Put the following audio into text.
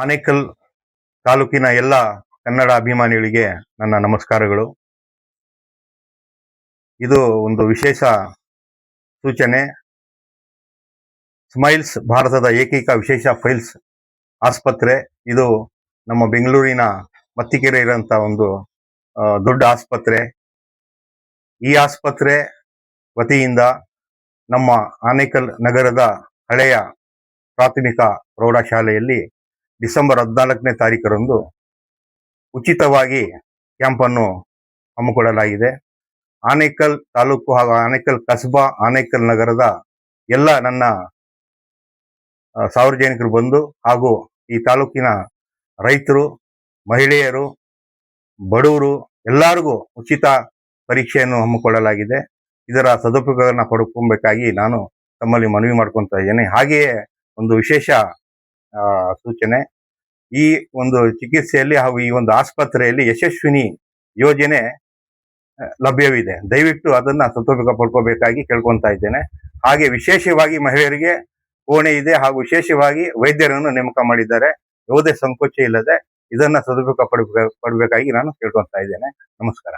ಆನೇಕಲ್ ತಾಲೂಕಿನ ಎಲ್ಲ ಕನ್ನಡ ಅಭಿಮಾನಿಗಳಿಗೆ ನನ್ನ ನಮಸ್ಕಾರಗಳು. ಇದು ಒಂದು ವಿಶೇಷ ಸೂಚನೆ. ಸ್ಮೈಲ್ಸ್ ಭಾರತದ ಏಕೈಕ ವಿಶೇಷ ಫೈಲ್ಸ್ ಆಸ್ಪತ್ರೆ. ಇದು ನಮ್ಮ ಬೆಂಗಳೂರಿನ ಮತ್ತಿಕೆರೆ ಇರೋಂಥ ಒಂದು ದೊಡ್ಡ ಆಸ್ಪತ್ರೆ. ಈ ಆಸ್ಪತ್ರೆ ವತಿಯಿಂದ ನಮ್ಮ ಆನೇಕಲ್ ನಗರದ ಹಳೆಯ ಪ್ರಾಥಮಿಕ ಪ್ರೌಢಶಾಲೆಯಲ್ಲಿ ಡಿಸೆಂಬರ್ 14ನೇ ತಾರೀಕರಂದು ಉಚಿತವಾಗಿ ಕ್ಯಾಂಪನ್ನು ಹಮ್ಮಿಕೊಳ್ಳಲಾಗಿದೆ. ಆನೇಕಲ್ ತಾಲೂಕು ಹಾಗೂ ಆನೇಕಲ್ ಕಸ್ಬಾ, ಆನೇಕಲ್ ನಗರದ ಎಲ್ಲ ನನ್ನ ಸಾರ್ವಜನಿಕರು ಬಂದು ಹಾಗೂ ಈ ತಾಲೂಕಿನ ರೈತರು, ಮಹಿಳೆಯರು, ಬಡವರು ಎಲ್ಲರಿಗೂ ಉಚಿತ ಪರೀಕ್ಷೆಯನ್ನು ಹಮ್ಮಿಕೊಳ್ಳಲಾಗಿದೆ. ಇದರ ಸದುಪಯೋಗವನ್ನು ಪಡ್ಕೊಬೇಕಾಗಿ ನಾನು ತಮ್ಮಲ್ಲಿ ಮನವಿ ಮಾಡ್ಕೊತಾ ಇದ್ದೇನೆ. ಹಾಗೆಯೇ ಒಂದು ವಿಶೇಷ ಸೂಚನೆ, ಈ ಒಂದು ಚಿಕಿತ್ಸೆಯಲ್ಲಿ ಹಾಗೂ ಈ ಒಂದು ಆಸ್ಪತ್ರೆಯಲ್ಲಿ ಯಶಸ್ವಿನಿ ಯೋಜನೆ ಲಭ್ಯವಿದೆ. ದಯವಿಟ್ಟು ಅದನ್ನ ಸದುಪಯೋಗ ಪಡ್ಕೋಬೇಕಾಗಿ ಕೇಳ್ಕೊತಾ ಇದ್ದೇನೆ. ಹಾಗೆ ವಿಶೇಷವಾಗಿ ಮಹಿಳೆಯರಿಗೆ ಕೋಣೆ ಇದೆ ಹಾಗೂ ವಿಶೇಷವಾಗಿ ವೈದ್ಯರನ್ನು ನೇಮಕ ಮಾಡಿದ್ದಾರೆ. ಯಾವುದೇ ಸಂಕೋಚ ಇಲ್ಲದೆ ಇದನ್ನ ಸದುಪಯೋಗ ಪಡಬೇಕಾಗಿ ನಾನು ಕೇಳ್ಕೊತಾ ಇದ್ದೇನೆ. ನಮಸ್ಕಾರ.